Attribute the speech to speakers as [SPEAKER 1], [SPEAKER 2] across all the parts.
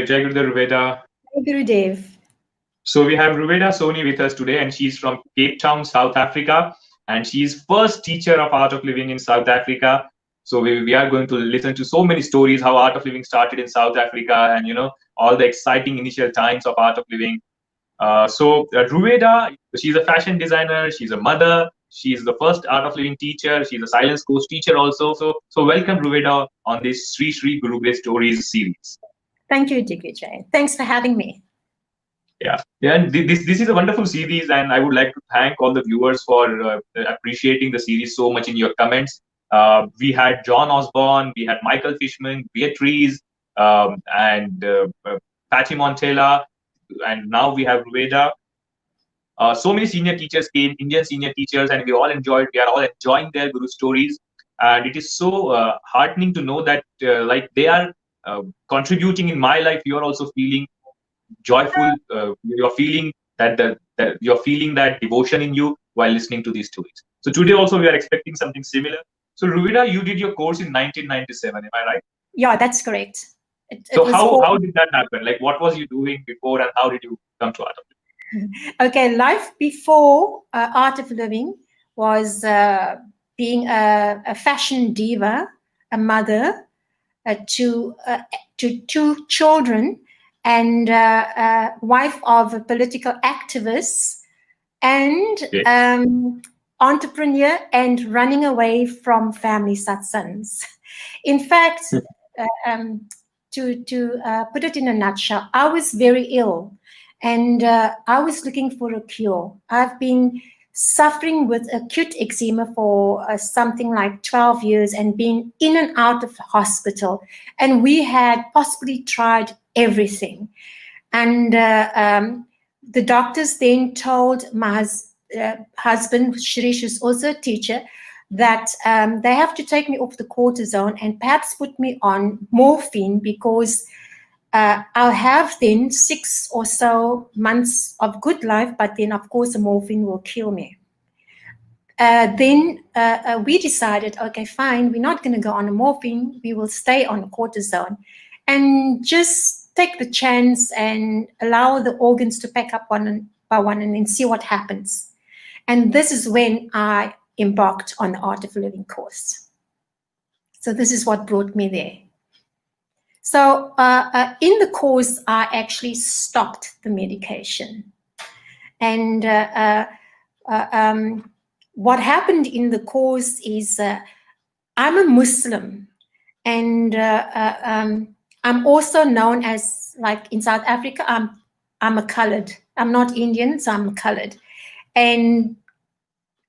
[SPEAKER 1] Jai Gurudev, Ruweida.
[SPEAKER 2] Jai Gurudev.
[SPEAKER 1] So we have Ruweida Soni with us today, and she's from Cape Town, South Africa, and she's first teacher of Art of Living in South Africa. So we are going to listen to so many stories how Art of Living started in South Africa, and all the exciting initial times of Art of Living. Ruweida, she's a fashion designer, she's a mother, she's the first Art of Living teacher, she's a silence coach teacher also. So welcome Ruweida on this Sri Sri Guru Stories series.
[SPEAKER 2] Thank you, Digvijay. Thanks for having me.
[SPEAKER 1] Yeah, and this is a wonderful series, and I would like to thank all the viewers for appreciating the series so much in your comments. We had John Osborne, we had Michael Fishman, Beatrice, and Patty Montella, and now we have Ruweida. So many senior teachers came, Indian senior teachers, and we are all enjoying their Guru stories. And it is so heartening to know that like they are contributing in my life. You are also feeling joyful. You're feeling that you're feeling that devotion in you while listening to these stories. So today also we are expecting something similar. So Ruweida, you did your course in 1997, am I right?
[SPEAKER 2] Yeah, that's correct.
[SPEAKER 1] So how did that happen? Like, what was you doing before, and how did you come to Art of Living?
[SPEAKER 2] Okay, life before Art of Living was being a fashion diva, a mother to 2 children, and wife of a political activist, and entrepreneur, and running away from family satsangs. In fact, to put it in a nutshell, I was very ill, and I was looking for a cure. I've been suffering with acute eczema for something like 12 years and been in and out of the hospital. And we had possibly tried everything. And the doctors then told my husband, Shirish, who's also a teacher, that they have to take me off the cortisone and perhaps put me on morphine, because I'll have then 6 or so months of good life, but then of course the morphine will kill me. Then we decided, okay, fine, we're not going to go on a morphine, we will stay on cortisone and just take the chance and allow the organs to pack up one by one and then see what happens. And this is when I embarked on the Art of Living course. So this is what brought me there. So in the course, I actually stopped the medication. And what happened in the course is I'm a Muslim, and I'm also known as, like in South Africa, I'm a colored. I'm not Indian, so I'm colored. And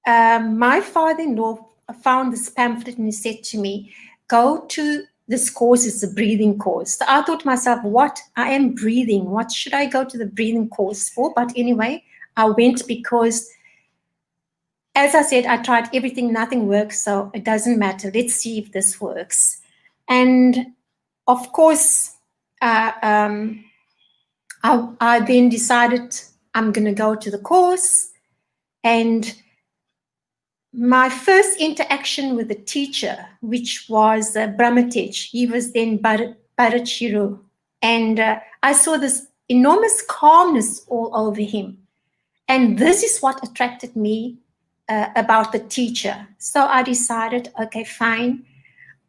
[SPEAKER 2] my father-in-law found this pamphlet and he said to me, go to this course, it's a breathing course. So I thought to myself, what? I am breathing. What should I go to the breathing course for? But anyway, I went because, as I said, I tried everything, nothing works, so it doesn't matter. Let's see if this works. And of course, I then decided I'm going to go to the course. And my first interaction with the teacher, which was Brahmatej, he was then Bharat. And I saw this enormous calmness all over him. And this is what attracted me about the teacher. So I decided, okay, fine,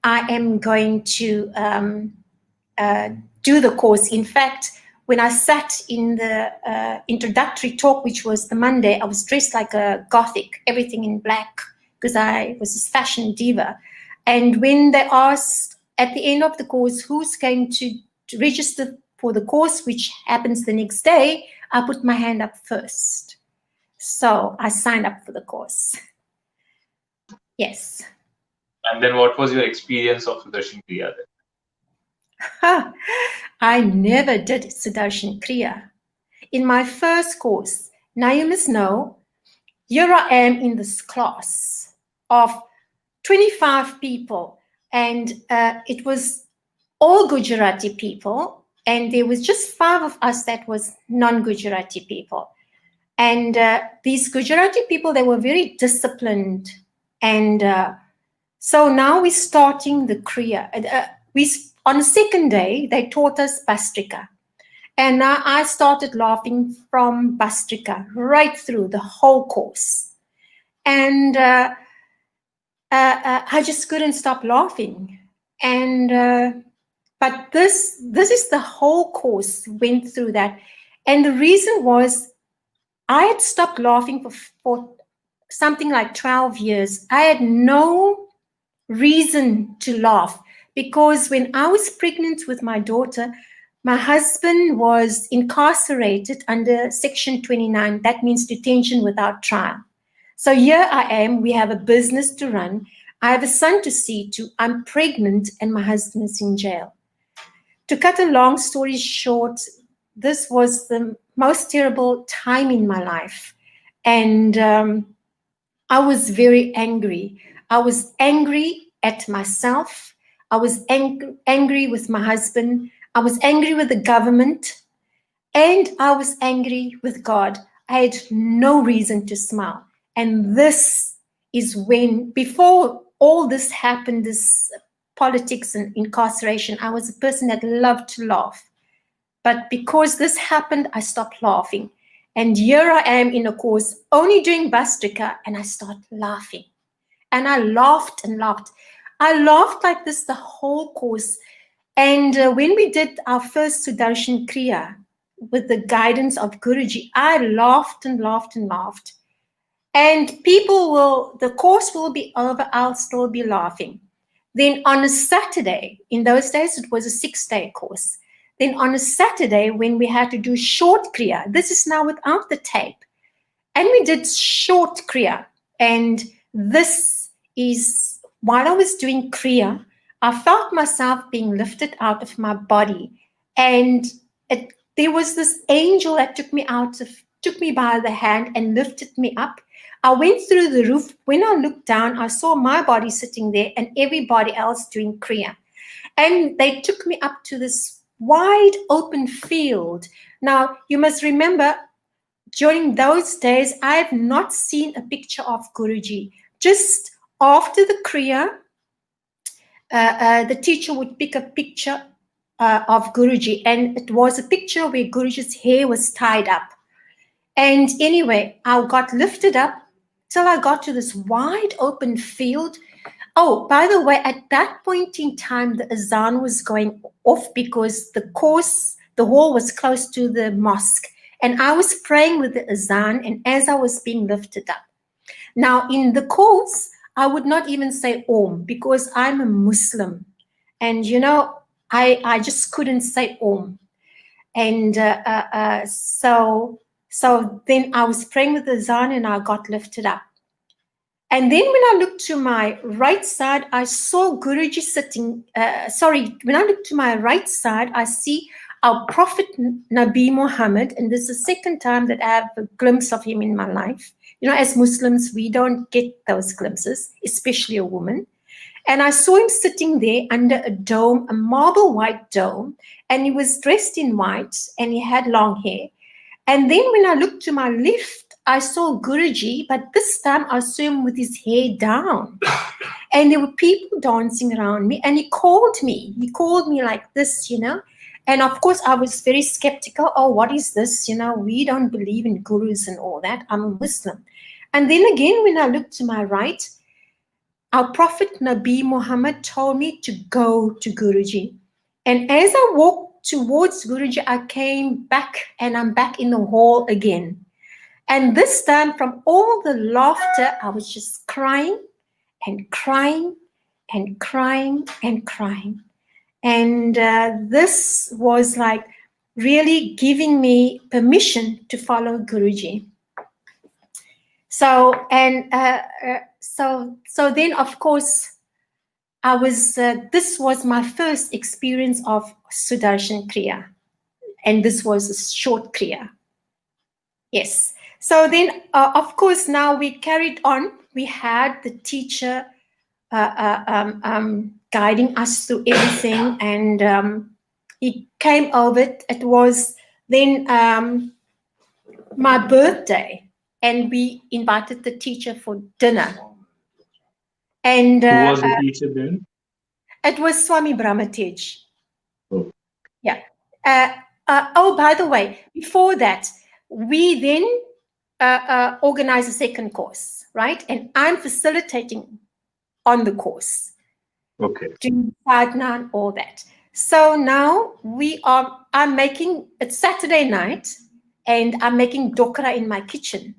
[SPEAKER 2] I am going to do the course. In fact, when I sat in the introductory talk, which was the Monday, I was dressed like a gothic, everything in black, because I was a fashion diva. And when they asked at the end of the course, who's going to register for the course, which happens the next day, I put my hand up first. So I signed up for the course. Yes.
[SPEAKER 1] And then what was your experience of Sudarshan Kriya then?
[SPEAKER 2] I never did Sudarshan Kriya. In my first course, now you must know, here I am in this class of 25 people, and it was all Gujarati people, and there was just 5 of us that was non-Gujarati people. And these Gujarati people, they were very disciplined. And so now we're starting the Kriya. On the second day, they taught us Bastrika. And now I started laughing from Bastrika right through the whole course. And I just couldn't stop laughing. And but this is the whole course went through that. And the reason was I had stopped laughing for something like 12 years. I had no reason to laugh because when I was pregnant with my daughter, my husband was incarcerated under Section 29. That means detention without trial. So here I am. We have a business to run. I have a son to see to. I'm pregnant and my husband is in jail. To cut a long story short, this was the most terrible time in my life. And I was very angry. I was angry at myself. I was angry with my husband. I was angry with the government. And I was angry with God. I had no reason to smile. And this is when, before all this happened, this politics and incarceration, I was a person that loved to laugh. But because this happened, I stopped laughing. And here I am in a course only doing Bastrika, and I start laughing. And I laughed and laughed. I laughed like this the whole course. And when we did our first Sudarshan Kriya with the guidance of Guruji, I laughed and laughed and laughed. And the course will be over, I'll still be laughing. Then on a Saturday, in those days, it was a 6-day course. Then on a Saturday, when we had to do short Kriya, this is now without the tape, and we did short Kriya. And this is, while I was doing Kriya, I felt myself being lifted out of my body. And there was this angel that took me by the hand and lifted me up. I went through the roof. When I looked down, I saw my body sitting there and everybody else doing Kriya. And they took me up to this wide open field. Now, you must remember, during those days, I have not seen a picture of Guruji. Just after the Kriya, the teacher would pick a picture of Guruji, and it was a picture where Guruji's hair was tied up. And anyway, I got lifted up till I got to this wide open field. Oh, by the way, at that point in time, the azan was going off because the hall was close to the mosque. And I was praying with the azan, and as I was being lifted up. Now, in the course, I would not even say Om because I'm a Muslim. And, I just couldn't say Om. And so then I was praying with the azan and I got lifted up. And then when I looked to my right side, I saw Guruji sitting. When I looked to my right side, I see our Prophet Nabi Muhammad. And this is the second time that I have a glimpse of him in my life. As Muslims, we don't get those glimpses, especially a woman. And I saw him sitting there under a dome, a marble white dome. And he was dressed in white and he had long hair. And then when I looked to my left, I saw Guruji, but this time I saw him with his hair down. And there were people dancing around me, and he called me. He called me like this, And of course, I was very skeptical. Oh, what is this? We don't believe in gurus and all that. I'm a Muslim. And then again, when I looked to my right, our Prophet Nabi Muhammad told me to go to Guruji. And as I walked towards Guruji, I came back, and I'm back in the hall again. And this time, from all the laughter, I was just crying and crying and crying and crying. And this was like really giving me permission to follow Guruji. So then, of course, I was. This was my first experience of Sudarshan Kriya, and this was a short Kriya. Yes. So then, of course, now we carried on. We had the teacher guiding us through everything, and he came over. It was then my birthday, and we invited the teacher for dinner. And
[SPEAKER 1] who was the teacher then?
[SPEAKER 2] It was Swami Brahmatej.
[SPEAKER 1] Oh.
[SPEAKER 2] Yeah. Oh, by the way, before that, we then organize a second course, right? And I'm facilitating on the course.
[SPEAKER 1] Okay.
[SPEAKER 2] Doing sadhana and all that. So now I'm making, it's Saturday night, and I'm making dokra in my kitchen.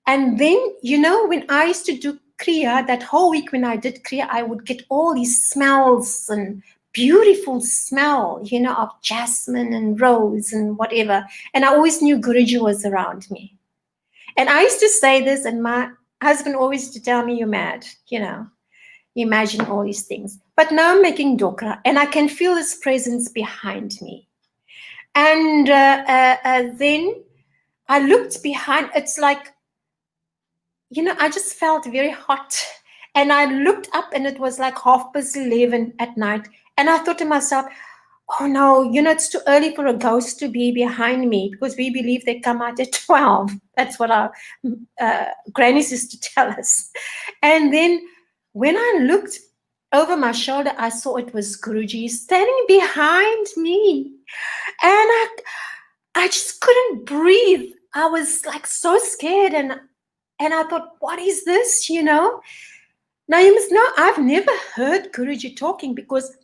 [SPEAKER 2] And then, when I used to do Kriya, that whole week when I did Kriya, I would get all these smells and beautiful smell, of jasmine and rose and whatever. And I always knew Guruji was around me. And I used to say this, and my husband always used to tell me, you're mad, You imagine all these things. But now I'm making dokra, and I can feel his presence behind me. And then I looked behind. It's like, I just felt very hot. And I looked up, and it was like 11:30 at night. And I thought to myself, oh no, it's too early for a ghost to be behind me, because we believe they come out at 12. That's what our grannies used to tell us. And then when I looked over my shoulder, I saw it was Guruji standing behind me. And I just couldn't breathe. I was like so scared. And I thought, what is this, Now you must know, I've never heard Guruji talking, because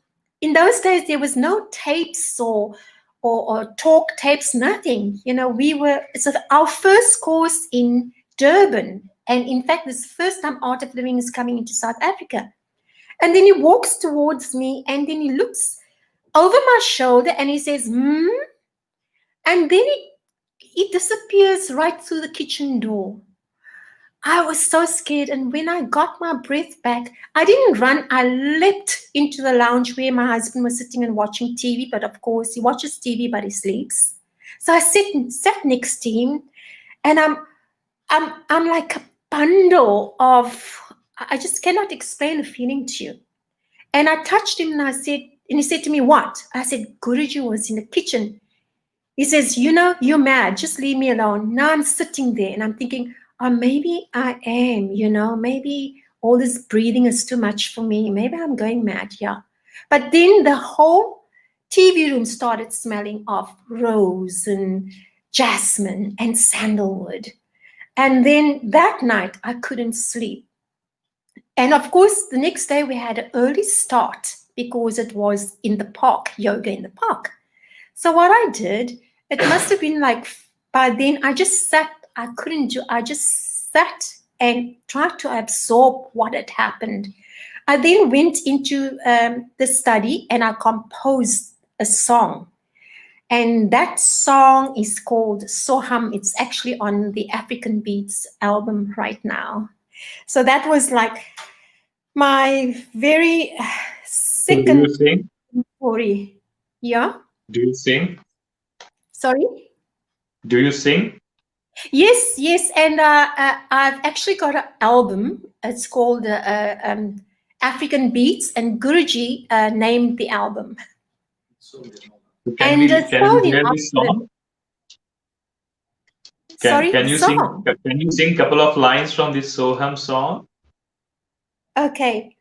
[SPEAKER 2] in those days there was no tapes or talk tapes, nothing. It's our first course in Durban. And in fact, this is the first time Art of Living is coming into South Africa. And then he walks towards me, and then he looks over my shoulder, and he says, and then he disappears right through the kitchen door. I was so scared, and when I got my breath back, I didn't run. I leapt into the lounge where my husband was sitting and watching TV, but of course he watches TV but he sleeps. So I sat next to him, and I'm like a bundle of, I just cannot explain the feeling to you. And I touched him, and he said to me, what? I said, Guruji was in the kitchen. He says, you're mad. Just leave me alone. Now I'm sitting there, and I'm thinking, oh, maybe I am, maybe all this breathing is too much for me. Maybe I'm going mad, yeah. But then the whole TV room started smelling of rose and jasmine and sandalwood. And then that night I couldn't sleep. And of course, the next day we had an early start, because it was in the park, yoga in the park. So what I did, it must have been like, by then I just sat, I just sat and tried to absorb what had happened. I then went into the study, and I composed a song. And that song is called Soham. It's actually on the African Beats album right now. So that was like my very second.
[SPEAKER 1] Do you sing?
[SPEAKER 2] Story. Yeah.
[SPEAKER 1] Do you sing?
[SPEAKER 2] Sorry?
[SPEAKER 1] Do you sing?
[SPEAKER 2] Yes. And I've actually got an album. It's called African Beats, and Guruji named the album.
[SPEAKER 1] Can we hear this song? Can you sing a couple of lines from this Soham song?
[SPEAKER 2] Okay.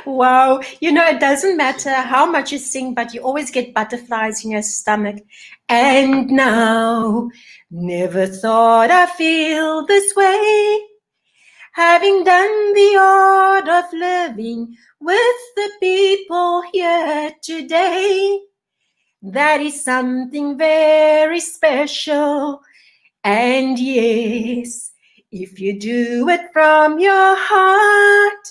[SPEAKER 2] Wow. It doesn't matter how much you sing, but you always get butterflies in your stomach. And now, never thought I'd feel this way, having done the art of living with the people here today. That is something very special. And yes, if you do it from your heart,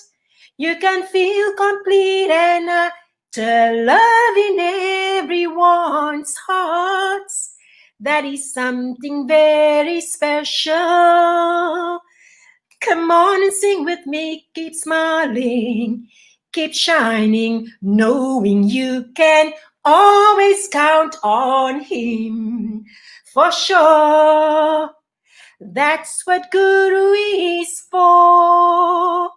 [SPEAKER 2] you can feel complete and utter love in everyone's hearts. That is something very special. Come on and sing with me. Keep smiling, keep shining, knowing you can always count on him. For sure, that's what Guru is for.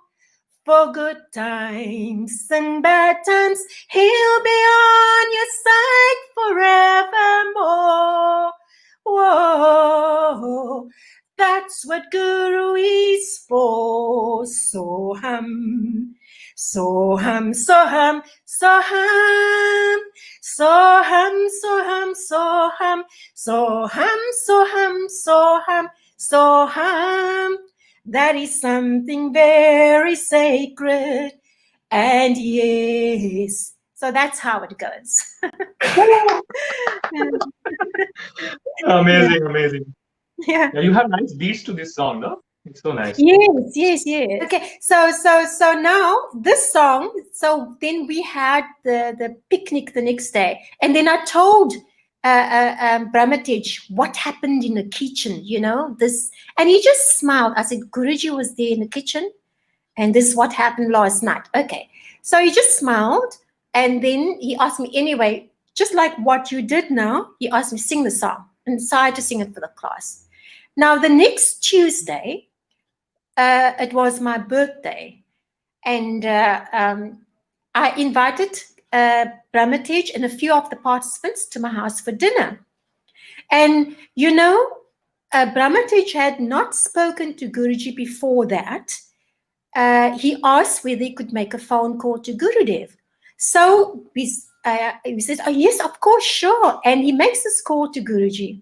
[SPEAKER 2] For good times and bad times, he'll be on your side forevermore. Whoa, that's what Guru is for. Soham, Soham, soham, soham, soham, soham, soham, soham, soham, soham, soham. That is something very sacred. And yes, so that's how it goes.
[SPEAKER 1] Amazing, amazing.
[SPEAKER 2] Yeah.
[SPEAKER 1] Yeah, you have nice beats to this song, no? It's so nice.
[SPEAKER 2] Yes. Okay, so now this song. So then we had the picnic the next day, and then I told Brahmatij what happened in the kitchen. This, and he just smiled. I said, Guruji was there in the kitchen, and this is what happened last night. Okay, so he just smiled, and then he asked me anyway, just like what you did now. He asked me sing the song, and decided to sing it for the class. Now the next Tuesday. It was my birthday, and I invited Brahmatij and a few of the participants to my house for dinner. And Brahmatij had not spoken to Guruji before that. He asked whether he could make a phone call to Gurudev. So we said, oh, yes, of course, sure. And he makes this call to Guruji.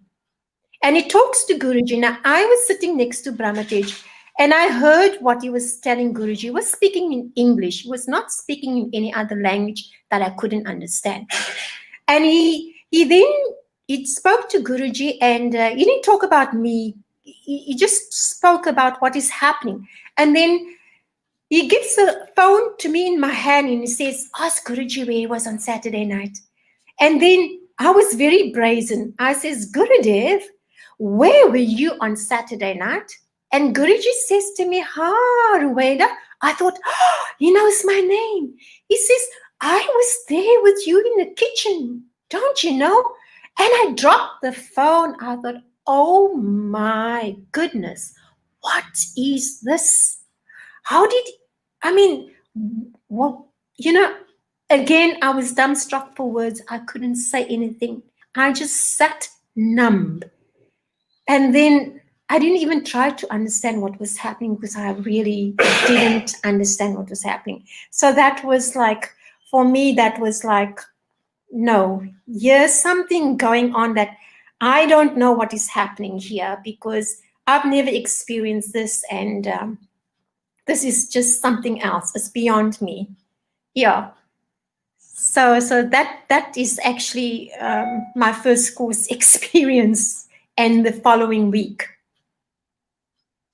[SPEAKER 2] And he talks to Guruji. Now, I was sitting next to Brahmatij, and I heard what he was telling Guruji. He was speaking in English. He was not speaking in any other language that I couldn't understand. And he spoke to Guruji, and he didn't talk about me. He just spoke about what is happening. And then he gives the phone to me in my hand, and he says, ask Guruji where he was on Saturday night. And then I was very brazen. I says, Gurudev, where were you on Saturday night? And Guruji says to me, Ruweida. I thought, oh, he knows my name. He says, I was there with you in the kitchen. Don't you know? And I dropped the phone. I thought, oh my goodness, what is this? Again, I was dumbstruck for words. I couldn't say anything. I just sat numb. And then I didn't even try to understand what was happening, because I really didn't understand what was happening. So that was like, for me, that was like, no, here's something going on that I don't know what is happening here, because I've never experienced this, and this is just something else. It's beyond me. Yeah. So that is actually my first course experience, and the following week.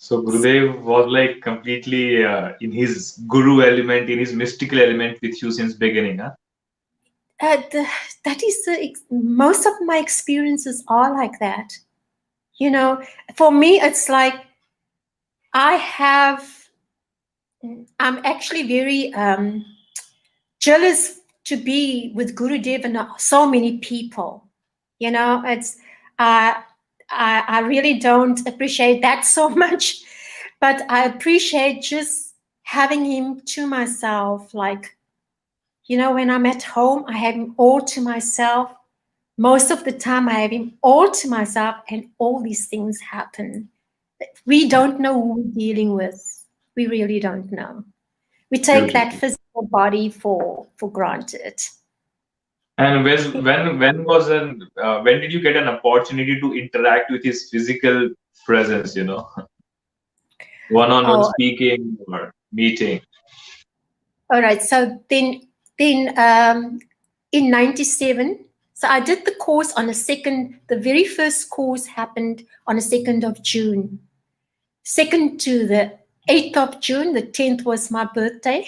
[SPEAKER 1] So Gurudev was like completely in his guru element, in his mystical element with you since beginning, huh?
[SPEAKER 2] That is most of my experiences are like that. For me, it's like I'm actually very jealous to be with Gurudev and so many people. It's I really don't appreciate that so much, but I appreciate just having him to myself. Like, when I'm at home, I have him all to myself. Most of the time, I have him all to myself, and all these things happen. We don't know who we're dealing with. We really don't know. We take that physical body for granted.
[SPEAKER 1] And when did you get an opportunity to interact with his physical presence? One-on-one speaking or meeting.
[SPEAKER 2] All right. So then in 97, so I did the course on the very first course happened on the 2nd of June. 2nd to the 8th of June, the 10th was my birthday.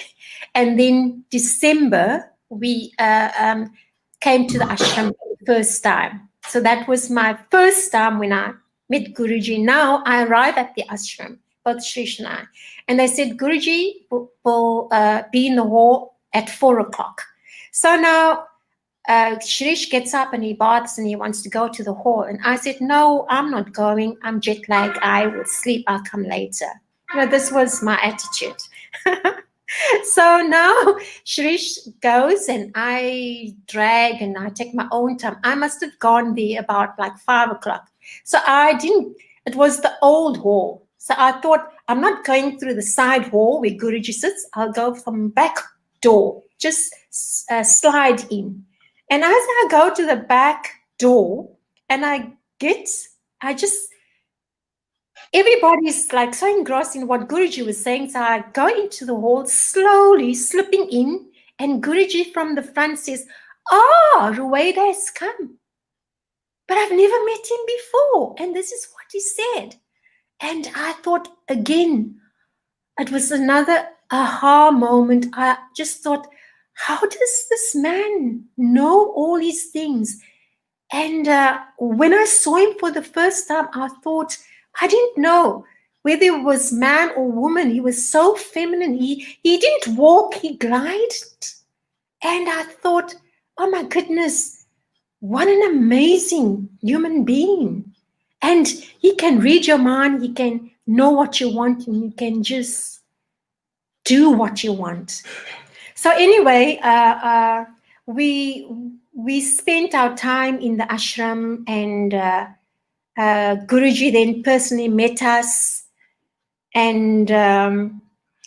[SPEAKER 2] And then December, we came to the ashram for the first time. So that was my first time when I met Guruji. Now I arrive at the ashram, both Shrish and I. And they said, Guruji will be in the hall at 4 o'clock. So now Shrish gets up and he baths and he wants to go to the hall. And I said, no, I'm not going. I'm jet lagged. I will sleep. I'll come later. This was my attitude. So now Shrish goes and I drag and I take my own time. I must have gone there about like 5 o'clock. So it was the old hall. So I thought, I'm not going through the side hall where Guruji sits. I'll go from back door, just slide in. And as I go to the back door and everybody's like so engrossed in what Guruji was saying. So I go into the hall, slowly slipping in, and Guruji from the front says, "Oh, Ruweida has come. But I've never met him before." And this is what he said. And I thought, again, it was another aha moment. I just thought, how does this man know all these things? And when I saw him for the first time, I thought, I didn't know whether it was man or woman. He was so feminine. He didn't walk, he glided. And I thought, oh my goodness, what an amazing human being. And he can read your mind, he can know what you want, and he can just do what you want. So anyway, we spent our time in the ashram, and Guruji then personally met us, and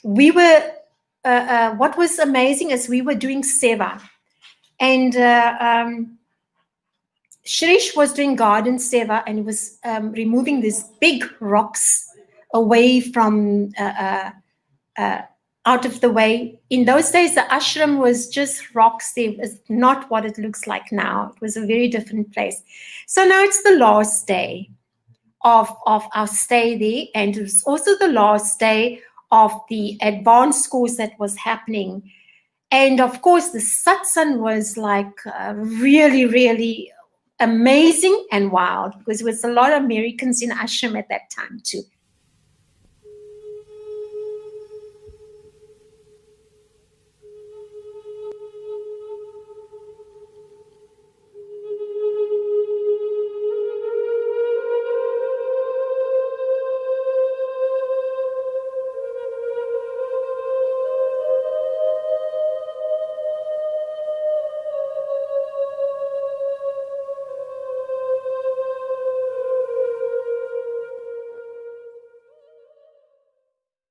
[SPEAKER 2] we were. What was amazing is we were doing seva, and Shirish was doing garden seva, and he was removing these big rocks away from out of the way. In those days, the ashram was just rocks. It was not what it looks like now. It was a very different place. So now it's the last day of our stay there, and it was also the last day of the advanced course that was happening. And of course, the satsang was like really, really amazing and wild, because there was a lot of Americans in ashram at that time too.